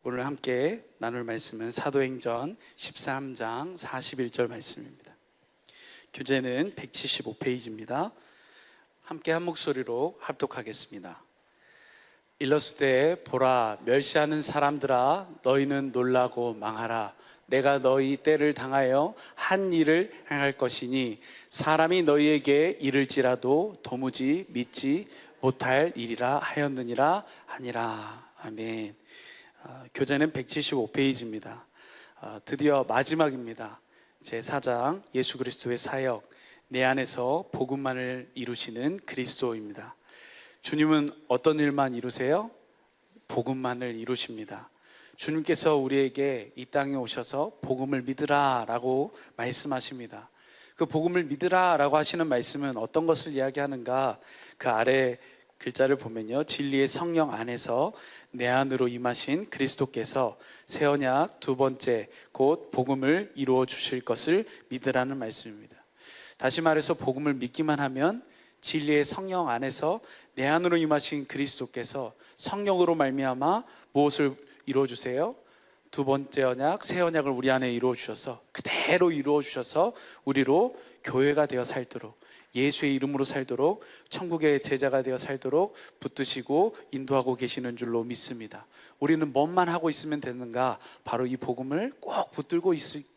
오늘 함께 나눌 말씀은 사도행전 13장 41절 말씀입니다. 교재는 175페이지입니다. 함께 한 목소리로 합독하겠습니다. 일렀을 보라, 멸시하는 사람들아, 너희는 놀라고 망하라. 내가 너희 때를 당하여 한 일을 행할 것이니 사람이 너희에게 이를지라도 도무지 믿지 못할 일이라 하였느니라 하니라. 아멘. 교재는 175페이지입니다. 드디어 마지막입니다. 제4장 예수 그리스도의 사역, 내 안에서 복음만을 이루시는 그리스도입니다. 주님은 어떤 일만 이루세요? 복음만을 이루십니다. 주님께서 우리에게 이 땅에 오셔서 복음을 믿으라 라고 말씀하십니다. 그 복음을 믿으라 라고 하시는 말씀은 어떤 것을 이야기하는가? 그 아래 글자를 보면요, 진리의 성령 안에서 내 안으로 임하신 그리스도께서 새 언약 두 번째 곧 복음을 이루어 주실 것을 믿으라는 말씀입니다. 다시 말해서 복음을 믿기만 하면 진리의 성령 안에서 내 안으로 임하신 그리스도께서 성령으로 말미암아 무엇을 이루어 주세요? 두 번째 언약, 새 언약을 우리 안에 이루어 주셔서 그대로 이루어 주셔서 우리로 교회가 되어 살도록, 예수의 이름으로 살도록, 천국의 제자가 되어 살도록 붙드시고 인도하고 계시는 줄로 믿습니다. 우리는 뭐만 하고 있으면 되는가? 바로 이 복음을 꼭 붙들고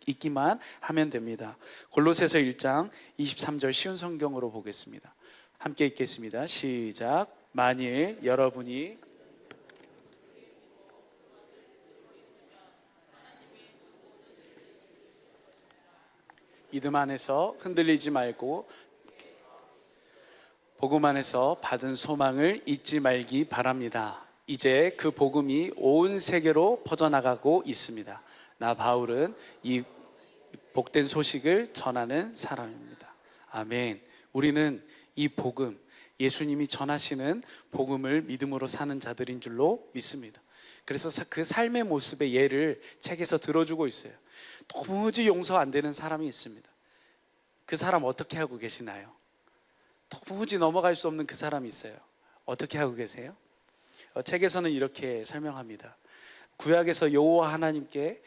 있기만 하면 됩니다. 골로새서 1장 23절 쉬운 성경으로 보겠습니다. 함께 읽겠습니다. 시작. 만일 여러분이 믿음 안에서 흔들리지 말고 복음 안에서 받은 소망을 잊지 말기 바랍니다. 이제 그 복음이 온 세계로 퍼져나가고 있습니다. 나 바울은 이 복된 소식을 전하는 사람입니다. 아멘. 우리는 이 복음, 예수님이 전하시는 복음을 믿음으로 사는 자들인 줄로 믿습니다. 그래서 그 삶의 모습의 예를 책에서 들어주고 있어요. 도무지 용서 안 되는 사람이 있습니다. 그 사람 어떻게 하고 계시나요? 도무지 넘어갈 수 없는 그 사람이 있어요. 어떻게 하고 계세요? 책에서는 이렇게 설명합니다. 구약에서 여호와 하나님께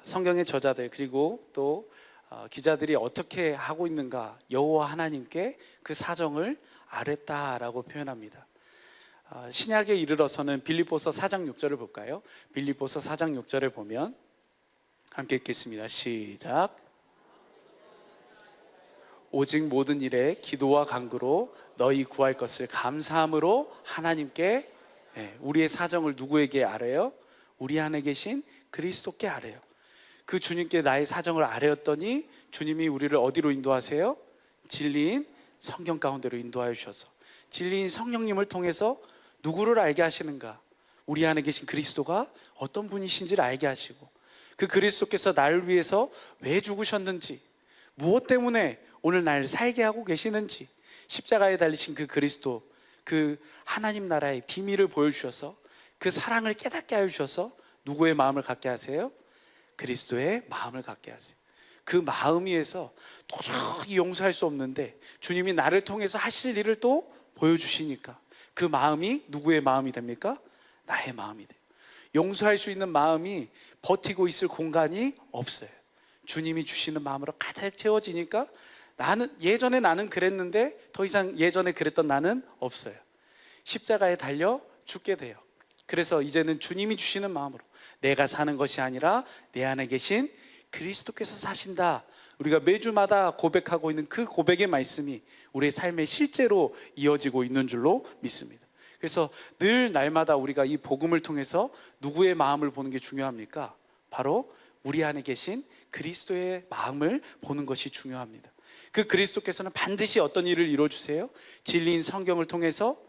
성경의 저자들 그리고 또 기자들이 어떻게 하고 있는가, 여호와 하나님께 그 사정을 아뢰다라고 표현합니다. 신약에 이르러서는 빌립보서 4장 6절을 볼까요? 빌립보서 4장 6절을 보면 함께 읽겠습니다. 시작. 오직 모든 일에 기도와 간구로 너희 구할 것을 감사함으로 하나님께, 우리의 사정을 누구에게 아뢰요? 우리 안에 계신 그리스도께 아뢰요. 그 주님께 나의 사정을 아뢰었더니 주님이 우리를 어디로 인도하세요? 진리인 성경 가운데로 인도하여 주셔서 진리인 성령님을 통해서 누구를 알게 하시는가? 우리 안에 계신 그리스도가 어떤 분이신지를 알게 하시고, 그 그리스도께서 나를 위해서 왜 죽으셨는지, 무엇 때문에 오늘 날 살게 하고 계시는지, 십자가에 달리신 그 그리스도, 그 하나님 나라의 비밀을 보여주셔서 그 사랑을 깨닫게 해주셔서 누구의 마음을 갖게 하세요? 그리스도의 마음을 갖게 하세요. 그 마음 위에서 도저히 용서할 수 없는데 주님이 나를 통해서 하실 일을 또 보여주시니까 그 마음이 누구의 마음이 됩니까? 나의 마음이 돼요. 용서할 수 있는 마음이 버티고 있을 공간이 없어요. 주님이 주시는 마음으로 가득 채워지니까 예전에 나는 그랬는데 더 이상 예전에 그랬던 나는 없어요. 십자가에 달려 죽게 돼요. 그래서 이제는 주님이 주시는 마음으로 내가 사는 것이 아니라 내 안에 계신 그리스도께서 사신다. 우리가 매주마다 고백하고 있는 그 고백의 말씀이 우리의 삶에 실제로 이어지고 있는 줄로 믿습니다. 그래서 늘 날마다 우리가 이 복음을 통해서 누구의 마음을 보는 게 중요합니까? 바로 우리 안에 계신 그리스도의 마음을 보는 것이 중요합니다. 그 그리스도께서는 반드시 어떤 일을 이루어주세요? 진리인 성경을 통해서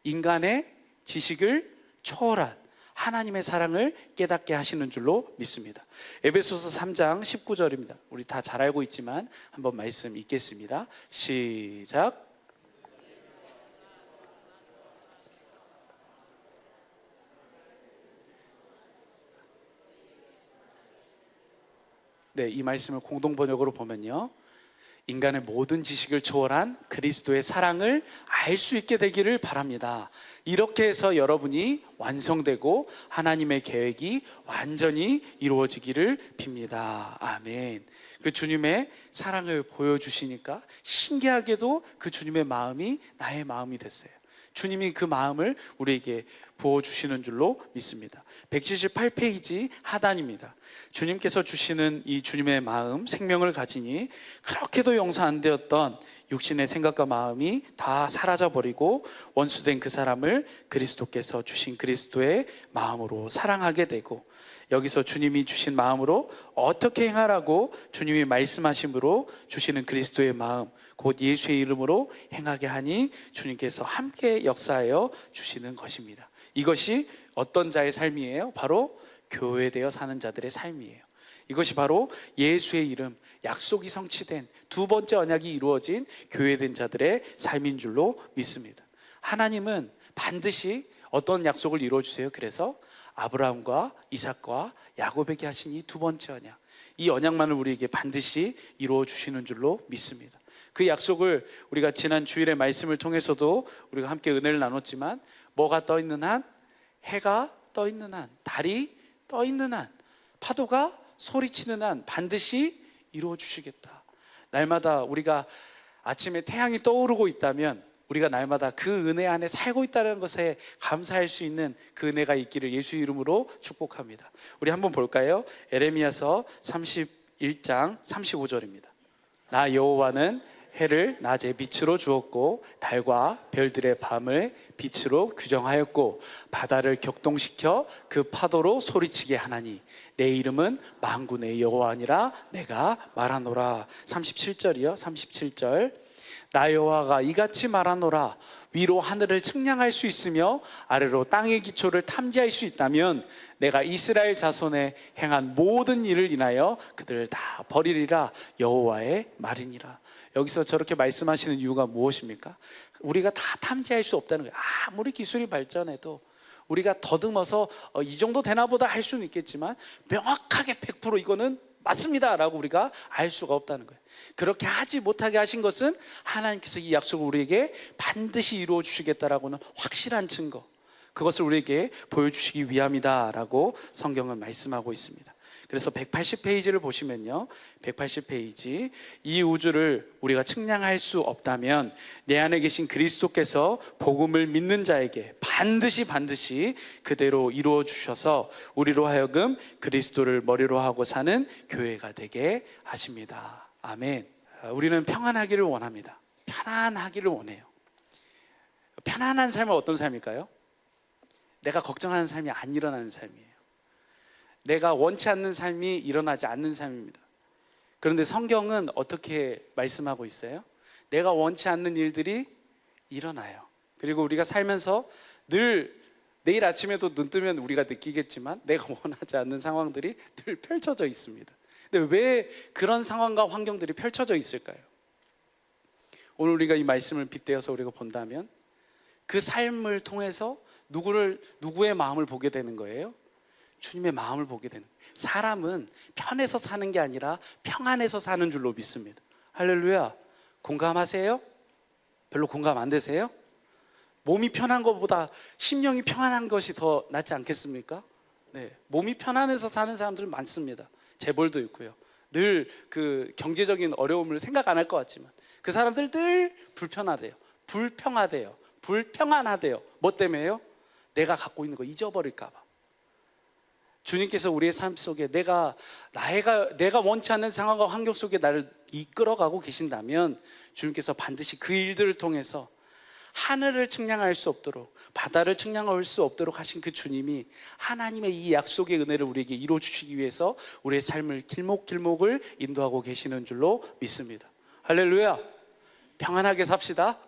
인간의 지식을 초월한 하나님의 사랑을 깨닫게 하시는 줄로 믿습니다. 에베소서 3장 19절입니다. 우리 다 잘 알고 있지만 한번 말씀 읽겠습니다. 시작. 네, 이 말씀을 공동 번역으로 보면요, 인간의 모든 지식을 초월한 그리스도의 사랑을 알 수 있게 되기를 바랍니다. 이렇게 해서 여러분이 완성되고 하나님의 계획이 완전히 이루어지기를 빕니다. 아멘. 그 주님의 사랑을 보여주시니까 신기하게도 그 주님의 마음이 나의 마음이 됐어요. 주님이 그 마음을 우리에게 부어주시는 줄로 믿습니다. 178페이지 하단입니다. 주님께서 주시는 이 주님의 마음, 생명을 가지니 그렇게도 용서 안 되었던 육신의 생각과 마음이 다 사라져버리고 원수된 그 사람을 그리스도께서 주신 그리스도의 마음으로 사랑하게 되고, 여기서 주님이 주신 마음으로 어떻게 행하라고 주님이 말씀하심으로 주시는 그리스도의 마음, 곧 예수의 이름으로 행하게 하니 주님께서 함께 역사하여 주시는 것입니다. 이것이 어떤 자의 삶이에요? 바로 교회되어 사는 자들의 삶이에요. 이것이 바로 예수의 이름, 약속이 성취된 두 번째 언약이 이루어진 교회된 자들의 삶인 줄로 믿습니다. 하나님은 반드시 어떤 약속을 이루어주세요. 그래서 아브라함과 이삭과 야곱에게 하신 이 두 번째 언약, 이 언약만을 우리에게 반드시 이루어 주시는 줄로 믿습니다. 그 약속을 우리가 지난 주일의 말씀을 통해서도 우리가 함께 은혜를 나눴지만, 뭐가 떠 있는 한, 해가 떠 있는 한, 달이 떠 있는 한, 파도가 소리치는 한 반드시 이루어 주시겠다. 날마다 우리가 아침에 태양이 떠오르고 있다면 우리가 날마다 그 은혜 안에 살고 있다는 것에 감사할 수 있는 그 은혜가 있기를 예수 이름으로 축복합니다. 우리 한번 볼까요? 에레미야서 31장 35절입니다. 나 여호와는 해를 낮에 빛으로 주었고 달과 별들의 밤을 빛으로 규정하였고 바다를 격동시켜 그 파도로 소리치게 하나니 내 이름은 만군의 여호와니라 내가 말하노라. 37절이요. 37절. 나 여호와가 이같이 말하노라. 위로 하늘을 측량할 수 있으며 아래로 땅의 기초를 탐지할 수 있다면 내가 이스라엘 자손에 행한 모든 일을 인하여 그들을 다 버리리라. 여호와의 말이니라. 여기서 저렇게 말씀하시는 이유가 무엇입니까? 우리가 다 탐지할 수 없다는 거예요. 아무리 기술이 발전해도 우리가 더듬어서 이 정도 되나 보다 할 수는 있겠지만 명확하게 100% 이거는 맞습니다 라고 우리가 알 수가 없다는 거예요. 그렇게 하지 못하게 하신 것은 하나님께서 이 약속을 우리에게 반드시 이루어 주시겠다라고는 확실한 증거, 그것을 우리에게 보여주시기 위함이다 라고 성경은 말씀하고 있습니다. 그래서 180페이지를 보시면요, 180페이지, 이 우주를 우리가 측량할 수 없다면 내 안에 계신 그리스도께서 복음을 믿는 자에게 반드시 그대로 이루어 주셔서 우리로 하여금 그리스도를 머리로 하고 사는 교회가 되게 하십니다. 아멘. 우리는 평안하기를 원합니다. 편안하기를 원해요. 편안한 삶은 어떤 삶일까요? 내가 걱정하는 삶이 안 일어나는 삶이에요. 내가 원치 않는 삶이 일어나지 않는 삶입니다. 그런데 성경은 어떻게 말씀하고 있어요? 내가 원치 않는 일들이 일어나요. 그리고 우리가 살면서 늘 내일 아침에도 눈 뜨면 우리가 느끼겠지만 내가 원하지 않는 상황들이 늘 펼쳐져 있습니다. 근데 왜 그런 상황과 환경들이 펼쳐져 있을까요? 오늘 우리가 이 말씀을 빗대어서 우리가 본다면 그 삶을 통해서 누구의 마음을 보게 되는 거예요? 주님의 마음을 보게 되는 거예요. 사람은 편해서 사는 게 아니라 평안해서 사는 줄로 믿습니다. 할렐루야. 공감하세요? 별로 공감 안 되세요? 몸이 편한 것보다 심령이 평안한 것이 더 낫지 않겠습니까? 네, 몸이 편안해서 사는 사람들은 많습니다. 재벌도 있고요. 늘 그 경제적인 어려움을 생각 안 할 것 같지만 그 사람들 늘 불편하대요. 불평안하대요. 뭐 때문에요? 내가 갖고 있는 거 잊어버릴까 봐. 주님께서 우리의 삶 속에 내가 원치 않는 상황과 환경 속에 나를 이끌어가고 계신다면 주님께서 반드시 그 일들을 통해서 하늘을 측량할 수 없도록, 바다를 측량할 수 없도록 하신 그 주님이 하나님의 이 약속의 은혜를 우리에게 이루어 주시기 위해서 우리의 삶을 길목길목을 인도하고 계시는 줄로 믿습니다. 할렐루야. 평안하게 삽시다.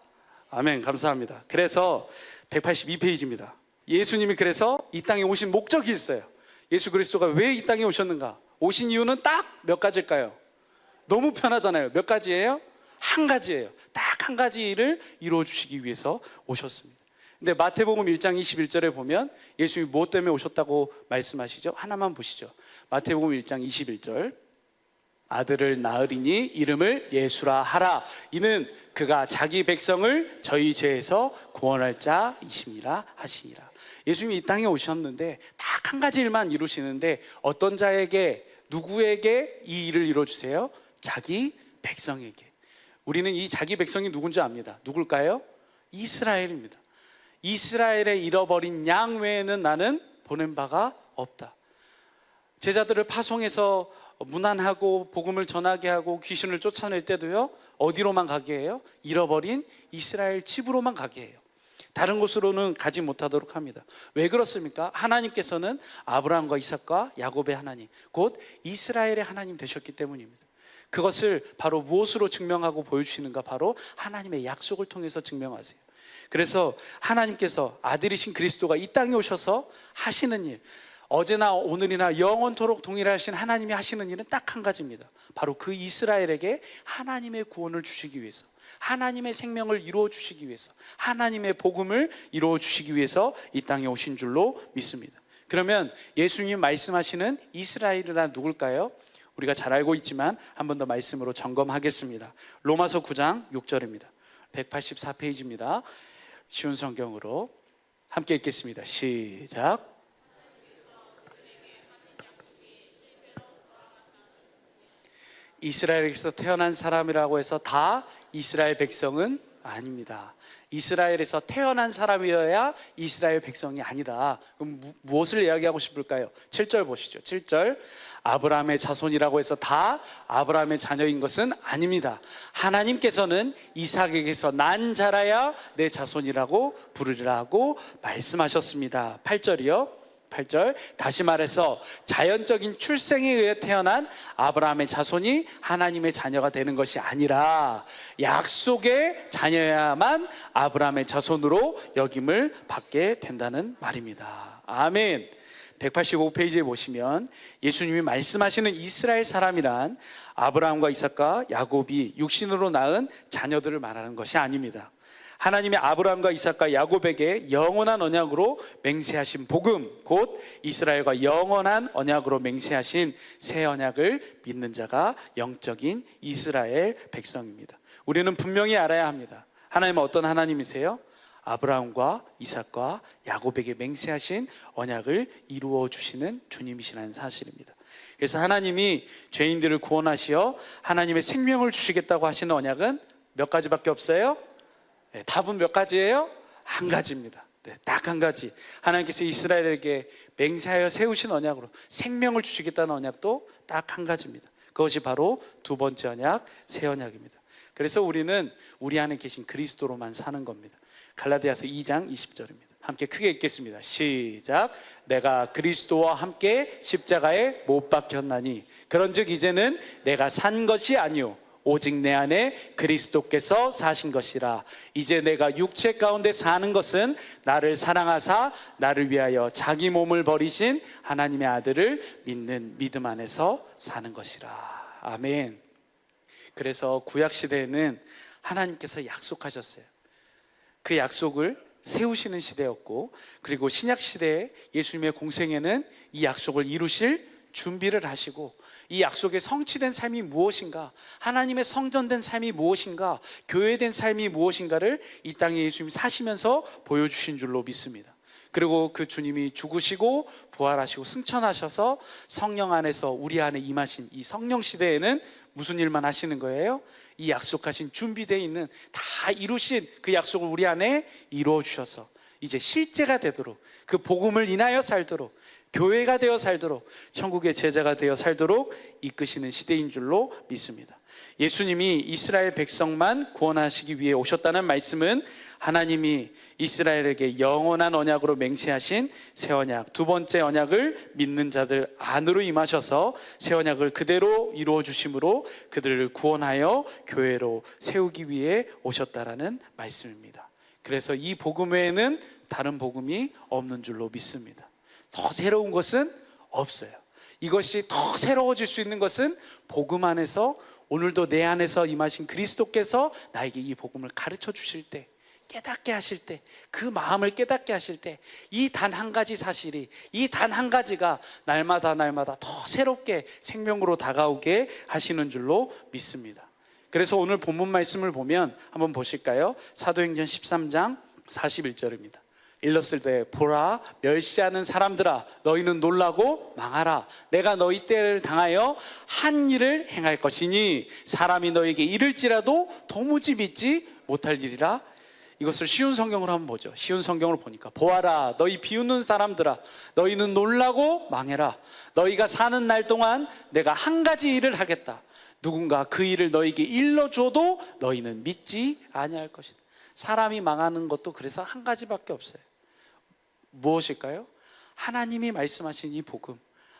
아멘. 감사합니다. 그래서 182페이지입니다. 예수님이 그래서 이 땅에 오신 목적이 있어요. 예수 그리스도가 왜 이 땅에 오셨는가? 오신 이유는 딱 몇 가지일까요? 너무 편하잖아요. 몇 가지예요? 한 가지예요. 딱 한 가지 일을 이루어 주시기 위해서 오셨습니다. 근데 마태복음 1장 21절에 보면 예수님이 무엇 때문에 오셨다고 말씀하시죠? 하나만 보시죠. 마태복음 1장 21절. 아들을 낳으리니 이름을 예수라 하라. 이는 그가 자기 백성을 저희 죄에서 구원할 자이심이라 하시니라. 예수님이 이 땅에 오셨는데 딱 한 가지 일만 이루시는데 어떤 자에게, 누구에게 이 일을 이루어주세요? 자기 백성에게. 우리는 이 자기 백성이 누군지 압니다. 누굴까요? 이스라엘입니다. 이스라엘의 잃어버린 양 외에는 나는 보낸 바가 없다. 제자들을 파송해서 문안하고 복음을 전하게 하고 귀신을 쫓아낼 때도요, 어디로만 가게 해요? 잃어버린 이스라엘 집으로만 가게 해요. 다른 곳으로는 가지 못하도록 합니다. 왜 그렇습니까? 하나님께서는 아브라함과 이삭과 야곱의 하나님, 곧 이스라엘의 하나님 되셨기 때문입니다. 그것을 바로 무엇으로 증명하고 보여주시는가? 바로 하나님의 약속을 통해서 증명하세요. 그래서 하나님께서 아들이신 그리스도가 이 땅에 오셔서 하시는 일, 어제나 오늘이나 영원토록 동일하신 하나님이 하시는 일은 딱 한 가지입니다. 바로 그 이스라엘에게 하나님의 구원을 주시기 위해서, 하나님의 생명을 이루어 주시기 위해서, 하나님의 복음을 이루어 주시기 위해서 이 땅에 오신 줄로 믿습니다. 그러면 예수님이 말씀하시는 이스라엘이란 누굴까요? 우리가 잘 알고 있지만 한 번 더 말씀으로 점검하겠습니다. 로마서 9장 6절입니다. 184페이지입니다. 쉬운 성경으로 함께 읽겠습니다. 시작. 이스라엘에서 태어난 사람이라고 해서 다 이스라엘 백성은 아닙니다. 이스라엘에서 태어난 사람이어야 이스라엘 백성이 아니다. 그럼 무엇을 이야기하고 싶을까요? 7절 보시죠. 7절. 아브라함의 자손이라고 해서 다 아브라함의 자녀인 것은 아닙니다. 하나님께서는 이삭에게서 난 자라야 내 자손이라고 부르리라 하고 말씀하셨습니다. 8절이요. 8절. 다시 말해서 자연적인 출생에 의해 태어난 아브라함의 자손이 하나님의 자녀가 되는 것이 아니라 약속의 자녀야만 아브라함의 자손으로 여김을 받게 된다는 말입니다. 아멘. 185페이지에 보시면 예수님이 말씀하시는 이스라엘 사람이란 아브라함과 이삭과 야곱이 육신으로 낳은 자녀들을 말하는 것이 아닙니다. 하나님의 아브라함과 이삭과 야곱에게 영원한 언약으로 맹세하신 복음, 곧 이스라엘과 영원한 언약으로 맹세하신 새 언약을 믿는 자가 영적인 이스라엘 백성입니다. 우리는 분명히 알아야 합니다. 하나님은 어떤 하나님이세요? 아브라함과 이삭과 야곱에게 맹세하신 언약을 이루어 주시는 주님이시라는 사실입니다. 그래서 하나님이 죄인들을 구원하시어 하나님의 생명을 주시겠다고 하시는 언약은 몇 가지밖에 없어요? 네, 답은 몇 가지예요? 한 가지입니다. 네, 딱 한 가지. 하나님께서 이스라엘에게 맹세하여 세우신 언약으로 생명을 주시겠다는 언약도 딱 한 가지입니다. 그것이 바로 두 번째 언약, 새 언약입니다. 그래서 우리는 우리 안에 계신 그리스도로만 사는 겁니다. 갈라디아서 2장 20절입니다. 함께 크게 읽겠습니다. 시작. 내가 그리스도와 함께 십자가에 못 박혔나니 그런즉 이제는 내가 산 것이 아니요 오직 내 안에 그리스도께서 사신 것이라. 이제 내가 육체 가운데 사는 것은 나를 사랑하사 나를 위하여 자기 몸을 버리신 하나님의 아들을 믿는 믿음 안에서 사는 것이라. 아멘. 그래서 구약시대에는 하나님께서 약속하셨어요. 그 약속을 세우시는 시대였고, 그리고 신약시대에 예수님의 공생에는 이 약속을 이루실 준비를 하시고, 이 약속의 성취된 삶이 무엇인가, 하나님의 성전된 삶이 무엇인가, 교회된 삶이 무엇인가를 이 땅에 예수님이 사시면서 보여주신 줄로 믿습니다. 그리고 그 주님이 죽으시고 부활하시고 승천하셔서 성령 안에서 우리 안에 임하신 이 성령 시대에는 무슨 일만 하시는 거예요? 이 약속하신 준비되어 있는 다 이루신 그 약속을 우리 안에 이루어 주셔서 이제 실제가 되도록, 그 복음을 인하여 살도록, 교회가 되어 살도록, 천국의 제자가 되어 살도록 이끄시는 시대인 줄로 믿습니다. 예수님이 이스라엘 백성만 구원하시기 위해 오셨다는 말씀은 하나님이 이스라엘에게 영원한 언약으로 맹세하신 새 언약, 두 번째 언약을 믿는 자들 안으로 임하셔서 새 언약을 그대로 이루어 주심으로 그들을 구원하여 교회로 세우기 위해 오셨다라는 말씀입니다. 그래서 이 복음 외에는 다른 복음이 없는 줄로 믿습니다. 더 새로운 것은 없어요. 이것이 더 새로워질 수 있는 것은 복음 안에서, 오늘도 내 안에서 임하신 그리스도께서 나에게 이 복음을 가르쳐 주실 때, 깨닫게 하실 때, 그 마음을 깨닫게 하실 때, 이 단 한 가지 사실이, 이 단 한 가지가 날마다 더 새롭게 생명으로 다가오게 하시는 줄로 믿습니다. 그래서 오늘 본문 말씀을 보면 한번 보실까요? 사도행전 13장 41절입니다. 읽었을 때, 보라, 멸시하는 사람들아, 너희는 놀라고 망하라. 내가 너희 때를 당하여 한 일을 행할 것이니 사람이 너에게 이를지라도 도무지 믿지 못할 일이라. 이것을 쉬운 성경으로 한번 보죠. 쉬운 성경을 보니까, 보아라, 너희 비웃는 사람들아, 너희는 놀라고 망해라. 너희가 사는 날 동안 내가 한 가지 일을 하겠다. 누군가 그 일을 너희에게 일러줘도 너희는 믿지 아니할 것이다. 사람이 망하는 것도 그래서 한 가지밖에 없어요. 무엇일까요? 하나님이 말씀하신 이 복음,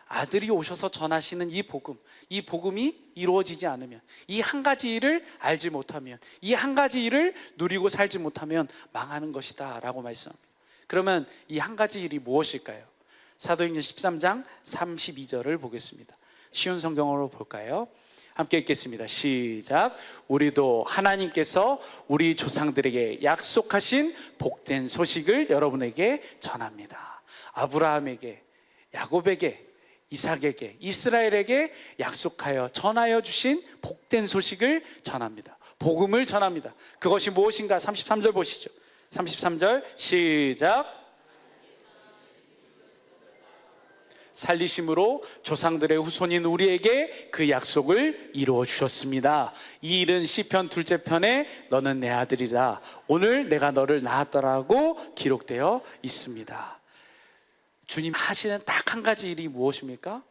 아들이 오셔서 전하시는 이 복음, 이 복음이 이루어지지 않으면, 이 한 가지 일을 알지 못하면, 이 한 가지 일을 누리고 살지 못하면 망하는 것이다 라고 말씀합니다. 그러면 이 한 가지 일이 무엇일까요? 사도행전 13장 32절을 보겠습니다. 쉬운 성경으로 볼까요? 함께 읽겠습니다. 시작. 우리도 하나님께서 우리 조상들에게 약속하신 복된 소식을 여러분에게 전합니다. 아브라함에게, 야곱에게, 이삭에게, 이스라엘에게 약속하여 전하여 주신 복된 소식을 전합니다. 복음을 전합니다. 그것이 무엇인가? 33절 보시죠. 33절 시작. 살리심으로 조상들의 후손인 우리에게 그 약속을 이루어 주셨습니다. 이 일은 시편 2째 편에 너는 내 아들이다, 오늘 내가 너를 낳았더라고 기록되어 있습니다. 주님 하시는 딱 한 가지 일이 무엇입니까?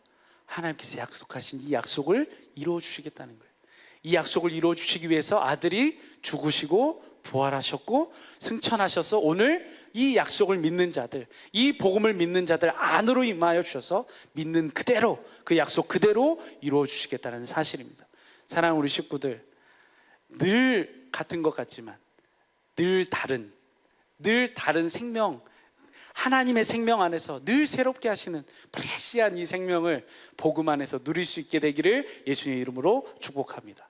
하나님께서 약속하신 이 약속을 이루어 주시겠다는 거예요. 이 약속을 이루어 주시기 위해서 아들이 죽으시고 부활하셨고 승천하셔서 오늘 이 약속을 믿는 자들, 이 복음을 믿는 자들 안으로 임하여 주셔서 믿는 그대로, 그 약속 그대로 이루어 주시겠다는 사실입니다. 사랑하는 우리 식구들, 늘 같은 것 같지만 늘 다른 생명, 하나님의 생명 안에서 늘 새롭게 하시는 프레시한 이 생명을 복음 안에서 누릴 수 있게 되기를 예수님의 이름으로 축복합니다.